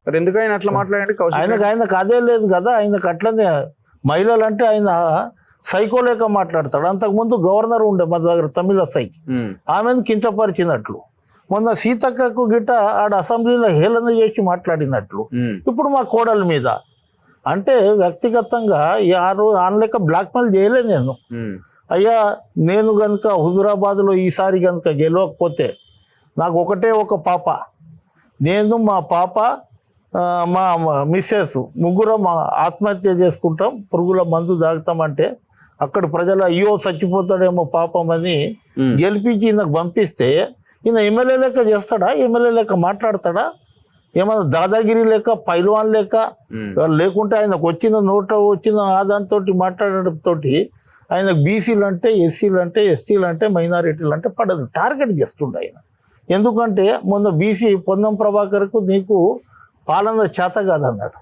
మరి ఎందుకు ఆయన అట్లా మాట్లాడండి కౌశిక్ ఆయనకు అదే లేదు కదా, ఆయనకు అట్లనే మహిళలు అంటే ఆయన సైకోలేక మాట్లాడతాడు. అంతకుముందు గవర్నర్ ఉండే మా దగ్గర తమిళసై, ఆమెను కించపరిచినట్లు, మొన్న సీతక్కకు గిట్ట ఆడ అసెంబ్లీలో హేళన చేసి మాట్లాడినట్లు ఇప్పుడు మా కోడల మీద. అంటే వ్యక్తిగతంగా ఆనలేక బ్లాక్మెయిల్ చేయలే నేను. అయ్యా నేను కనుక హుజురాబాద్లో ఈసారి కనుక గెలవకపోతే నాకు ఒకటే ఒక పాప, నేను మా పాప మా మిస్సెస్ ముగ్గురం ఆత్మహత్య చేసుకుంటాం, పురుగుల మందు తాగుతామంటే అక్కడ ప్రజలు అయ్యో చచ్చిపోతాడేమో పాపం అని గెలిపించి నాకు పంపిస్తే ఈయన ఎమ్మెల్యే లెక్క చేస్తాడా, ఎమ్మెల్యే లెక్క మాట్లాడతాడా, ఏమన్నా దాదాగిరి లేక పైల్వాన్ లేక లేకుంటే ఆయనకు వచ్చిన ఆదాయంతో మాట్లాడటంతో ఆయనకు బీసీలు అంటే ఎస్సీలు అంటే ఎస్టీలు అంటే మైనారిటీలు అంటే పడదు, టార్గెట్ చేస్తుండే ఆయన. ఎందుకంటే మొన్న బీసీ పొన్నం ప్రభాకర్కు నీకు పాలన చేత కాదన్నాడు,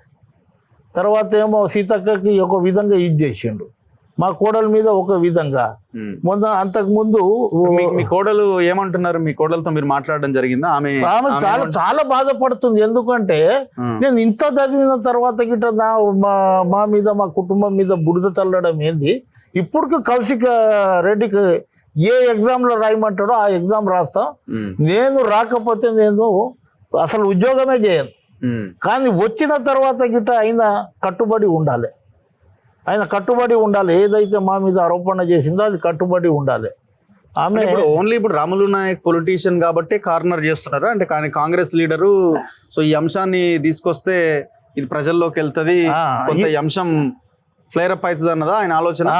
తర్వాత ఏమో సీతక్కకి ఒక విధంగా ఇది చేసిండు, మా కోడల మీద ఒక విధంగా. మొన్న అంతకుముందు మీ కోడలు ఏమంటున్నారు? మీ కోడలతో మీరు మాట్లాడడం జరిగిందా? ఆమె చాలా చాలా బాధపడుతుంది. ఎందుకంటే నేను ఇంత చదివిన తర్వాత గిట్ట మా మీద మా కుటుంబం మీద బుడిద తల్లడం ఏంది, ఇప్పటికి కౌశిక్ రెడ్డికి ఏ ఎగ్జామ్లో రాయమంటాడో ఆ ఎగ్జామ్ రాస్తాం, నేను రాకపోతే నేను అసలు ఉద్యోగమే చేయను, కానీ వచ్చిన తర్వాత గిట్ట ఆయన కట్టుబడి ఉండాలి, ఆయన కట్టుబడి ఉండాలి, ఏదైతే మా మీద ఆరోపణ చేసిందో అది కట్టుబడి ఉండాలి. ఆమె ఓన్లీ ఇప్పుడు రాములు నాయక్ పొలిటీషియన్ కాబట్టి కార్నర్ చేస్తున్నారా అంటే? కానీ కాంగ్రెస్ లీడరు సో ఈ అంశాన్ని తీసుకొస్తే ఇది ప్రజల్లోకి వెళ్తుంది, కొంత ఈ అంశం ఫ్లేర్ అప్ అవుతుంది అన్నదా ఆయన ఆలోచన?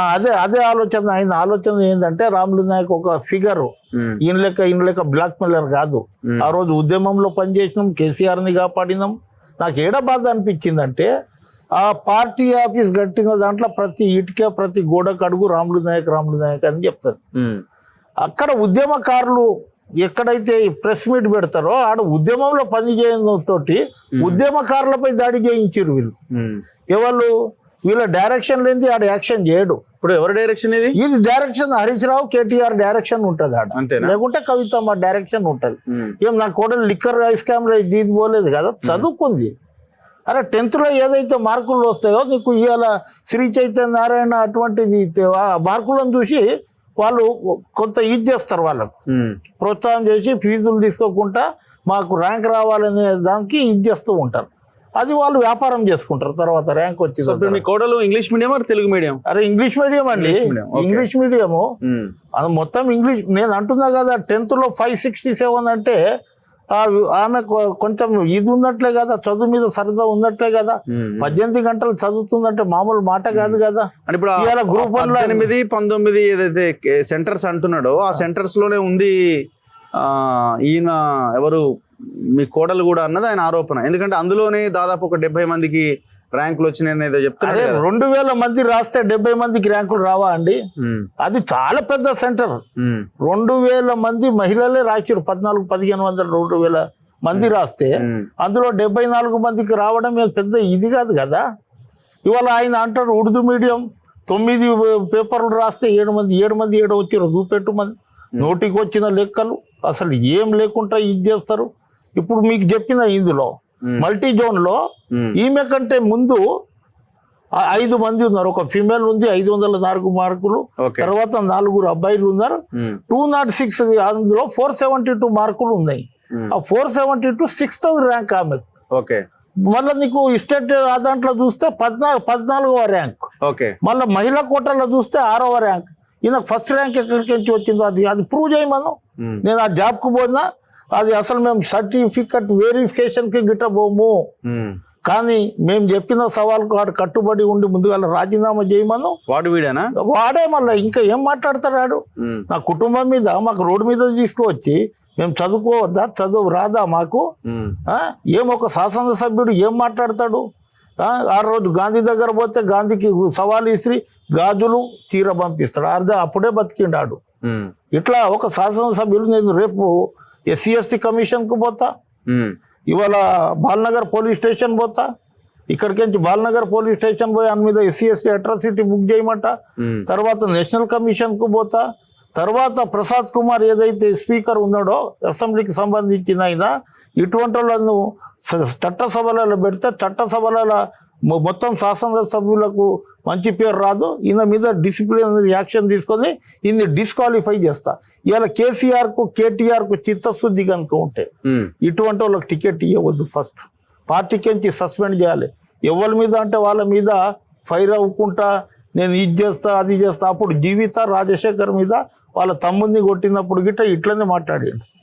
అదే ఆలోచన. ఆయన ఆలోచన ఏంటంటే రాములు నాయక్ ఒక ఫిగర్, ఈయన లెక్క బ్లాక్ మెయిలర్ కాదు. ఆ రోజు ఉద్యమంలో పనిచేసినాం, కేసీఆర్ని కాపాడినాం. నాకు ఏడ బాధ అనిపించిందంటే ఆ పార్టీ ఆఫీస్ కట్టిన దాంట్లో ప్రతి ఇటుక ప్రతి గోడకు అడుగు రాములు నాయక్ అని చెప్తారు. అక్కడ ఉద్యమకారులు ఎక్కడైతే ప్రెస్ మీట్ పెడతారో ఆడ ఉద్యమంలో పనిచేయడంతోటి ఉద్యమకారులపై దాడి చేయించారు వీళ్ళు. ఎవరు వీళ్ళ డైరెక్షన్ లేని ఆడ యాక్షన్ చేయడు. ఇప్పుడు ఎవరి డైరెక్షన్ ఇది డైరెక్షన్ హరీష్ రావు కేటీఆర్ డైరెక్షన్ ఉంటుంది ఆడ, లేకుంటే కవితమ్మ డైరెక్షన్ ఉంటుంది. ఏం నా కోడలు లిక్కర్ స్కామ్ లో దీని పోలేదు కదా, చదువుకుంది. అరే 10th లో ఏదైతే మార్కులు వస్తాయో నీకు ఇవాళ శ్రీ చైతన్య నారాయణ అటువంటిది మార్కులను చూసి వాళ్ళు కొంత ఇది చేస్తారు, వాళ్ళకు ప్రోత్సాహం చేసి ఫీజులు తీసుకోకుండా మాకు ర్యాంక్ రావాలనే దానికి ఇది చేస్తూ ఉంటారు. అది వాళ్ళు వ్యాపారం చేసుకుంటారు. తర్వాత ర్యాంక్ వచ్చింది. మీ కోడలు ఇంగ్లీష్ మీడియం తెలుగు మీడియం? అరే ఇంగ్లీష్ మీడియం అండి, ఇంగ్లీష్ మీడియము. అది మొత్తం ఇంగ్లీష్. నేను అంటున్నా కదా 10th లో 567 అంటే ఆమె కొంచెం ఇది ఉన్నట్లే కదా, చదువు మీద సరదా ఉన్నట్లే కదా. 18 గంటలు చదువుతుందంటే మామూలు మాట కాదు కదా. ఇప్పుడు గ్రూప్ 18, 19 ఏదైతే సెంటర్స్ అంటున్నాడో ఆ సెంటర్స్ లోనే ఉంది ఈయన ఎవరు మీ కోడలు కూడా అన్నది ఆయన ఆరోపణ. ఎందుకంటే అందులోనే దాదాపు ఒక 70 మందికి ర్యాంకులు వచ్చినాయని ఏదో చెప్తున్నారు. 2000 మంది రాస్తే 70 మందికి ర్యాంకులు రావా అండి? అది చాలా పెద్ద సెంటర్. 2000 మంది మహిళలే రాశారు. 1400-1500 2000 మంది రాస్తే అందులో 74 మందికి రావడం పెద్ద ఇది కాదు కదా. ఇవాళ ఆయన అంటాడు ఉర్దూ మీడియం 9 పేపర్లు రాస్తే 7 మంది వచ్చారు. చూపెట్టుమంది నోటికి వచ్చిన లెక్కలు అసలు ఏం లేకుండా ఇది చేస్తారు. ఇప్పుడు మీకు చెప్పిన ఇందులో మల్టీ జోన్ లో ఈమె కంటే ముందు 5 మంది ఉన్నారు. ఒక ఫిమేల్ ఉంది 504 మార్కులు, తర్వాత 4 అబ్బాయిలు ఉన్నారు. 206 అందులో 472 మార్కులు ఉన్నాయి. ఆ 472 6th ర్యాంక్ ఆమె. మళ్ళీ నీకు స్టేట్ దాంట్లో చూస్తే 14వ ర్యాంక్. మళ్ళీ మహిళా కోటాలో చూస్తే 6వ ర్యాంక్. ఈయనకు ఫస్ట్ ర్యాంక్ ఎక్కడికి వచ్చిందో అది ప్రూవ్ చేయమను. నేను ఆ జాబ్కు పోయినా అది అసలు మేము సర్టిఫికెట్ వెరిఫికేషన్కి గిట్ట పోము, కానీ మేము చెప్పిన సవాల్కు వాడు కట్టుబడి ఉండి ముందుగా రాజీనామా చేయమను. వాడే మళ్ళీ ఇంకా ఏం మాట్లాడతాడు? నా కుటుంబం మీద మాకు రోడ్డు మీద తీసుకువచ్చి మేము చదువుకోవద్దా, చదువు రాదా మాకు? ఏమొక శాసనసభ్యుడు ఏం మాట్లాడతాడు? ఆ రోజు గాంధీ దగ్గర పోతే గాంధీకి సవాల్ ఇసిరి గాజులు చీర పంపిస్తాడు. అప్పుడే బతికిండాడు. ఇట్లా ఒక శాసనసభ్యులు నేను రేపు SC/ST కమిషన్కు పోతా, ఇవాళ బాలనగర్ పోలీస్ స్టేషన్ పోతా, ఇక్కడికి బాలనగర్ పోలీస్ స్టేషన్ పోయి దాని మీద SC/ST అట్రాసిటీ బుక్ చేయమంట, తర్వాత నేషనల్ కమిషన్కు పోతా, తర్వాత ప్రసాద్ కుమార్ ఏదైతే స్పీకర్ ఉన్నాడో అసెంబ్లీకి సంబంధించిన ఆయన ఇటువంటి వాళ్ళను చట్టసభలలో పెడితే చట్టసభలలో మొత్తం శాసనసభ్యులకు మంచి పేరు రాదు. ఈయన మీద డిసిప్లినరీ యాక్షన్ తీసుకొని ఈయన్ని డిస్క్వాలిఫై చేస్తా. ఇలా కేసీఆర్కు కేటీఆర్కు చిత్తశుద్ధి కనుక ఉంటే ఇటువంటి వాళ్ళకి టికెట్ ఇవ్వవద్దు. ఫస్ట్ పార్టీకించి సస్పెండ్ చేయాలి. ఎవరి మీద అంటే వాళ్ళ మీద ఫైర్ అవ్వకుండా నేను ఇది చేస్తా అది చేస్తా. అప్పుడు జీవిత రాజశేఖర్ మీద వాళ్ళ తమ్ముడిని కొట్టినప్పుడు గిట్ట ఇట్లనే మాట్లాడాడు.